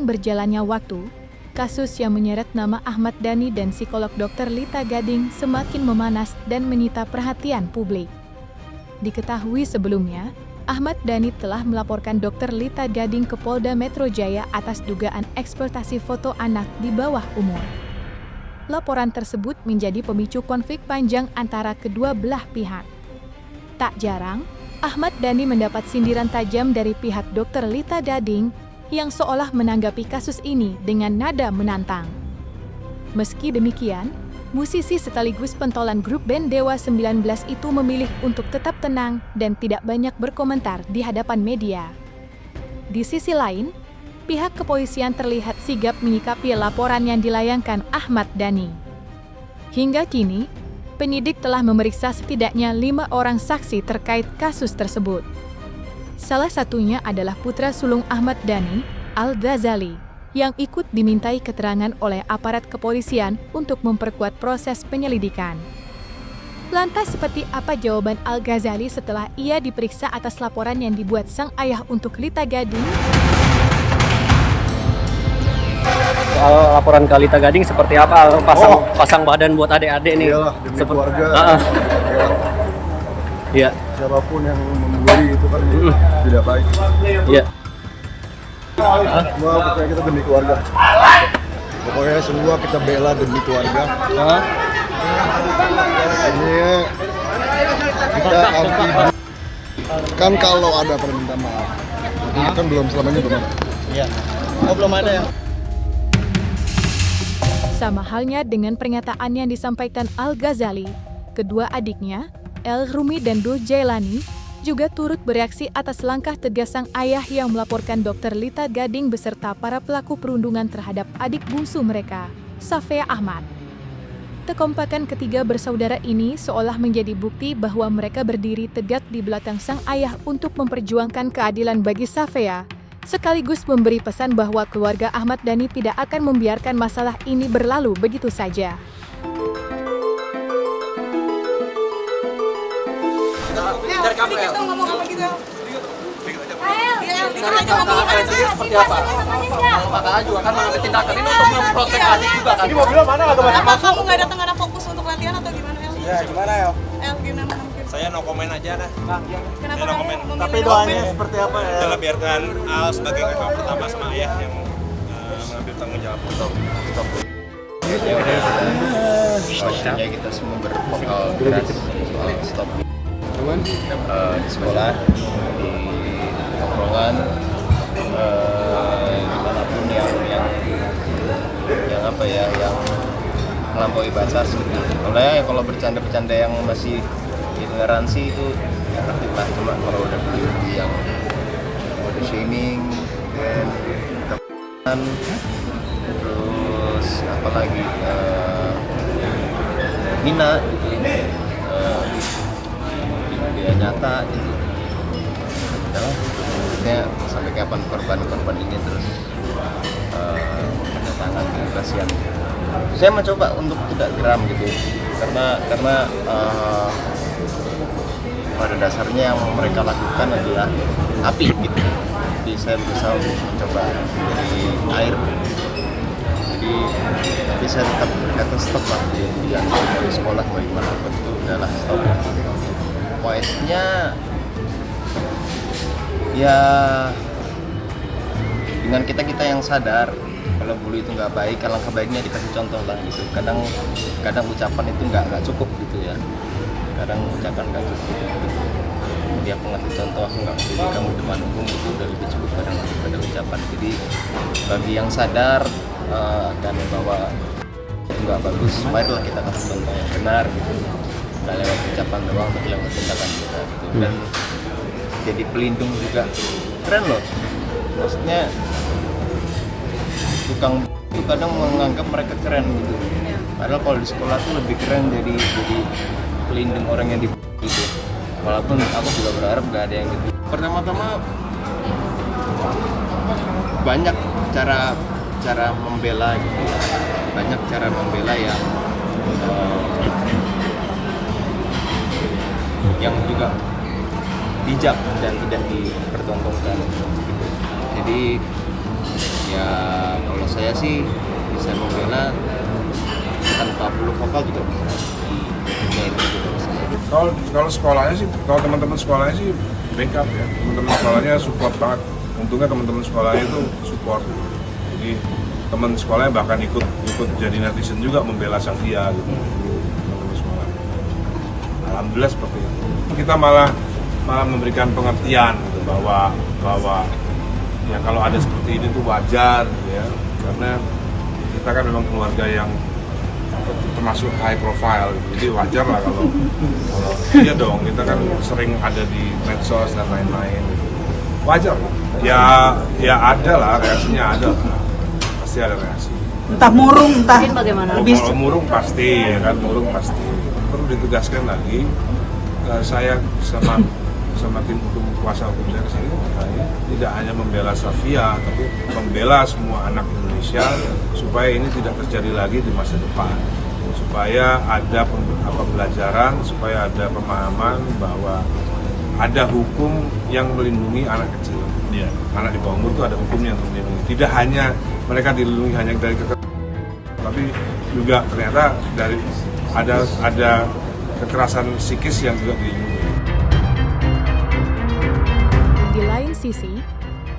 berjalannya waktu, kasus yang menyeret nama Ahmad Dhani dan psikolog Dr. Lita Gading semakin memanas dan menyita perhatian publik. Diketahui sebelumnya, Ahmad Dhani telah melaporkan Dr. Lita Gading ke Polda Metro Jaya atas dugaan eksploitasi foto anak di bawah umur. Laporan tersebut menjadi pemicu konflik panjang antara kedua belah pihak. Tak jarang, Ahmad Dhani mendapat sindiran tajam dari pihak Dr. Lita Gading yang seolah menanggapi kasus ini dengan nada menantang. Meski demikian, musisi sekaligus pentolan grup band Dewa 19 itu memilih untuk tetap tenang dan tidak banyak berkomentar di hadapan media. Di sisi lain, pihak kepolisian terlihat sigap menyikapi laporan yang dilayangkan Ahmad Dhani. Hingga kini, penyidik telah memeriksa setidaknya 5 orang saksi terkait kasus tersebut. Salah satunya adalah putra sulung Ahmad Dhani, Al-Ghazali, yang ikut dimintai keterangan oleh aparat kepolisian untuk memperkuat proses penyelidikan. Lantas seperti apa jawaban Al-Ghazali setelah ia diperiksa atas laporan yang dibuat sang ayah untuk Lita Gading? Soal laporan ke Lita Gading seperti apa? Pasang badan buat adik-adik nih. Iyalah, demi keluarga. Iya. Siapapun yang membuli itu kan tidak baik. Iya. Semua pokoknya kita demi keluarga. Pokoknya semua kita bela demi keluarga. Ini kita anti. Kan kalau ada permintaan maaf, itu kan belum selamanya belum ada. Iya. Oh, belum ada ya? Sama halnya dengan pernyataan yang disampaikan Al-Ghazali, kedua adiknya, El Rumi dan Dul Jailani, juga turut bereaksi atas langkah tegas sang ayah yang melaporkan Dr. Lita Gading beserta para pelaku perundungan terhadap adik bungsu mereka, Safea Ahmad. Kekompakan ketiga bersaudara ini seolah menjadi bukti bahwa mereka berdiri tegak di belakang sang ayah untuk memperjuangkan keadilan bagi Safea, sekaligus memberi pesan bahwa keluarga Ahmad Dhani tidak akan membiarkan masalah ini berlalu begitu saja. Dari kamu El. Ngomong apa gitu? Seperti apa? Kakak juga kan mengambil tindakan ini untuk memprotek adik juga kan. Ini mobilnya mana atau mana? Kenapa Kamu nggak datang ada fokus untuk latihan atau gimana El? Ya gimana ya? El gimana mungkin? Saya no komen aja dah. Kenapa Saya no kamu komen. memilih Tapi no doanya comment? seperti apa ya? Kita biarkan Al sebagai kakak pertama sama ayah yang mengambil tanggung jawab untuk Pastinya kita semua bervokal keras soal stop di sekolah, di tongkrongan, dimanapun yang apa ya, yang melampaui batas gitu. Kalau bercanda-bercanda yang masih intoleransi itu ya ngerti lah, cuma kalau udah berlebih yang body shaming dan terus apalagi hina gitu, dia nyata gitu. Adalah maksudnya sampai kapan korban ini terus mendatangkan kasihan. Saya mencoba untuk tidak geram gitu, karena pada dasarnya yang mereka lakukan adalah api gitu. Jadi saya berusaha untuk mencoba dari air. Tapi saya tetap berkata stop lah, dia dari sekolah bagaimana pun itu adalah stop. Poinnya ya dengan kita yang sadar kalau bully itu nggak baik, alangkah baiknya dikasih contoh lah gitu. Kadang ucapan itu nggak cukup gitu ya. Kadang ucapan nggak cukup gitu. Dia pengasih contoh, aku nggak peduli kamu depan umum, itu udah lebih cukup kadang daripada ucapan. Jadi bagi yang sadar akan bahwa itu nggak bagus, marilah kita kasih contoh yang benar gitu. Nggak lewat ucapan doang, tapi lewat tindakan kita gitu. Dan jadi pelindung juga keren loh. Maksudnya tukang itu kadang menganggap mereka keren gitu. Padahal kalau di sekolah tuh lebih keren jadi pelindung orang yang dibully gitu. Walaupun aku juga berharap gak ada yang gitu. Pertama-tama banyak cara membela gitu ya. Banyak cara membela yang juga bijak dan tidak dipertontonkan gitu. Jadi Ya kalau saya sih bisa membela tanpa perlu vokal juga bisa. Ya, itu juga bisa. Kalau sekolahnya sih, kalau teman-teman sekolahnya sih backup ya. Teman-teman sekolahnya support banget. Untungnya teman-teman sekolahnya itu support. Jadi teman sekolahnya bahkan ikut jadi netizen juga membela Safia gitu. Teman-teman sekolah. Alhamdulillah seperti itu. Kita malah memberikan pengertian gitu, bahwa ya kalau ada seperti ini tuh wajar gitu ya. Karena kita kan memang keluarga yang termasuk high profile gitu. Jadi wajar lah kalau iya dong, kita kan sering ada di medsos dan lain-lain gitu. Wajar lah. Ya ada lah, reaksinya ada lah. Pasti ada reaksi. Entah murung, entah Kalau murung pasti, ya kan, murung pasti. Perlu ditegaskan lagi, saya sama tim hukum, kuasa hukum saya kesini tidak hanya membela Safia, tapi membela semua anak Indonesia supaya ini tidak terjadi lagi di masa depan, supaya ada pembelajaran, supaya ada pemahaman bahwa ada hukum yang melindungi anak kecil. Ya. Anak di bawah umur itu ada hukum yang melindungi. Tidak hanya mereka dilindungi hanya dari tapi juga ternyata dari ada kekerasan psikis yang juga dilindungi. Di lain sisi,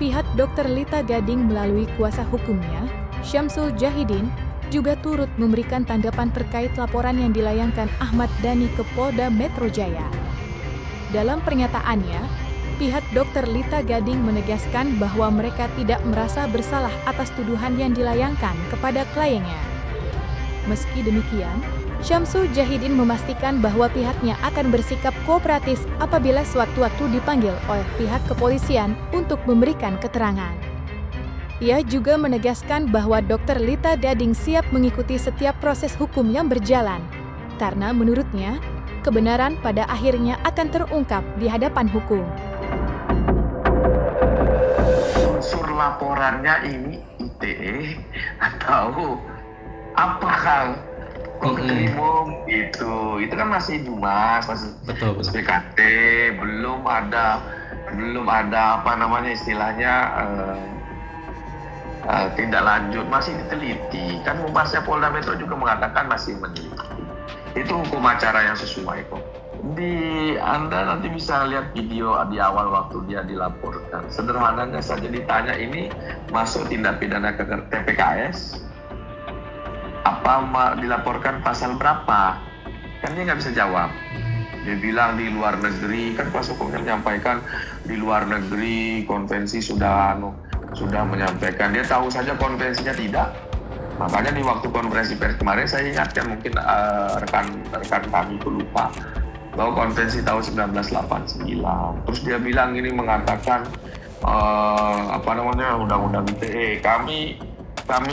pihak Dr. Lita Gading melalui kuasa hukumnya, Syamsul Jahidin, juga turut memberikan tanggapan terkait laporan yang dilayangkan Ahmad Dhani ke Polda Metro Jaya. Dalam pernyataannya, pihak Dr. Lita Gading menegaskan bahwa mereka tidak merasa bersalah atas tuduhan yang dilayangkan kepada kliennya. Meski demikian, Syamsul Jahidin memastikan bahwa pihaknya akan bersikap kooperatif apabila sewaktu-waktu dipanggil oleh pihak kepolisian untuk memberikan keterangan. Ia juga menegaskan bahwa Dr. Lita Gading siap mengikuti setiap proses hukum yang berjalan, karena menurutnya, kebenaran pada akhirnya akan terungkap di hadapan hukum. Unsur laporannya ini ITE atau apa Kang? Krimum itu kan masih Dumas, masih PKT, belum ada apa namanya istilahnya tindak lanjut, masih diteliti. Kan Humasnya Polda Metro juga mengatakan masih meneliti. Itu hukum acara yang sesuai kok. Anda nanti bisa lihat video di awal waktu dia dilaporkan. Sederhananya saja ditanya, ini masuk tindak pidana TPKS, apa dilaporkan pasal berapa? Kan dia nggak bisa jawab. Dia bilang di luar negeri, kan kuasa hukumnya menyampaikan di luar negeri konvensi sudah menyampaikan. Dia tahu saja konvensinya tidak. Makanya di waktu konferensi pers kemarin saya ingatkan, mungkin rekan kami itu lupa, bahwa konvensi tahun 1989. Terus dia bilang ini mengatakan undang-undang ITE. Kami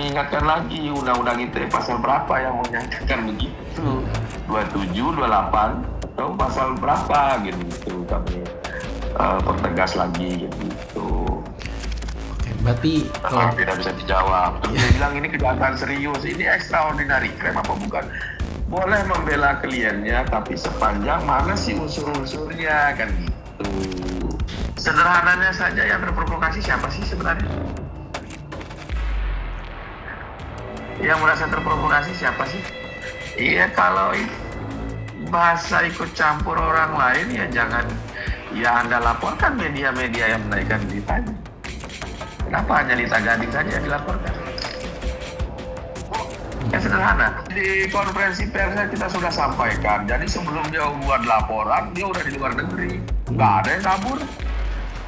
ingatkan lagi undang-undang ITE pasal berapa yang menyatakan begitu. 27, 28 atau pasal berapa gitu. Kami pertegas lagi gitu. Berarti kalau tidak bisa dijawab. Terus dia bilang ini kejahatan serius, ini extraordinary crime apa bukan? Boleh membela kliennya, tapi sepanjang mana sih unsur-unsurnya, kan gitu. Sederhananya saja yang terprovokasi siapa sih sebenarnya? Yang merasa terprovokasi siapa sih? Iya, kalau bahasa ikut campur orang lain ya jangan, ya Anda laporkan media-media yang menaikkan beritanya. Kenapa hanya Lita Gading saja yang dilaporkan? Ya sederhana, di konferensi persnya kita sudah sampaikan. Jadi sebelum dia buat laporan, dia udah di luar negeri. Nggak ada yang kabur.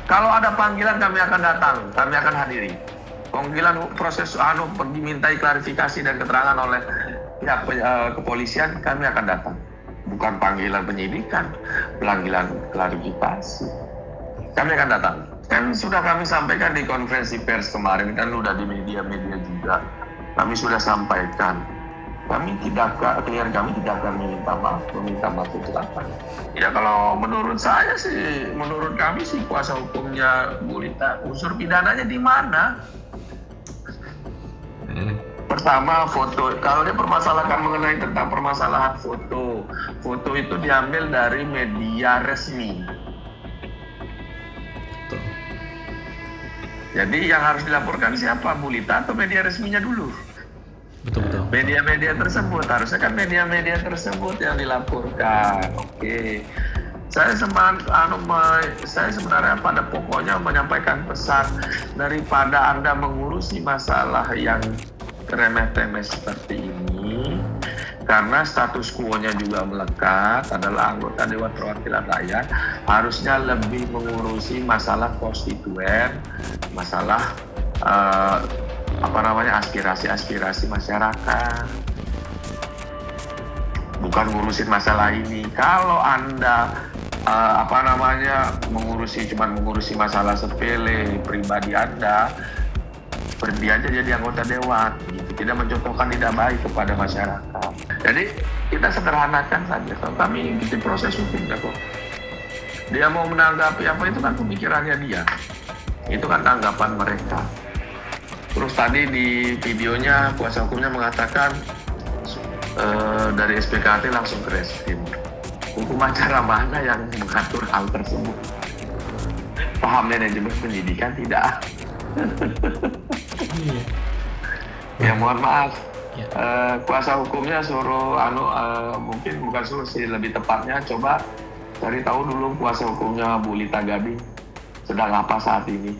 Kalau ada panggilan kami akan datang, kami akan hadiri. Panggilan proses dimintai klarifikasi dan keterangan oleh pihak kepolisian, kami akan datang. Bukan panggilan penyidikan, panggilan klarifikasi. Kami akan datang. Kan sudah kami sampaikan di konferensi pers kemarin, kan sudah di media-media juga. Kami sudah sampaikan, klien kami tidak akan meminta maaf itu apa. Ya kalau menurut saya sih, menurut kami sih kuasa hukumnya Bu Lita, unsur pidananya di mana? Pertama foto, kalau dia permasalahkan mengenai tentang permasalahan foto itu diambil dari media resmi. Jadi yang harus dilaporkan siapa? Bu Lita atau media resminya dulu? Betul. Media-media tersebut, harusnya kan media-media tersebut yang dilaporkan. Oke. Saya sebenarnya pada pokoknya menyampaikan pesan, daripada Anda mengurusi masalah yang remeh-temeh seperti ini, karena status quo-nya juga melekat, adalah anggota Dewan Perwakilan Rakyat, harusnya lebih mengurusi masalah konstituen, masalah aspirasi-aspirasi masyarakat, bukan ngurusin masalah ini. Kalau Anda mengurusi masalah sepele pribadi Anda, berhenti aja jadi anggota dewan, gitu. Tidak mencontohkan, tidak baik kepada masyarakat. Jadi kita sederhanakan saja, kami ikuti proses hukumnya kok. Dia mau menanggapi apa, itu kan pemikirannya dia, itu kan tanggapan mereka. Terus tadi di videonya kuasa hukumnya mengatakan dari SPKT langsung ke reskrim. Hukum acara mana yang mengatur hal tersebut? Paham manajemen pendidikan tidak? Ya mohon maaf, kuasa hukumnya suruh mungkin bukan suruh sih, lebih tepatnya coba cari tahu dulu kuasa hukumnya Bu Lita Gading sedang apa saat ini.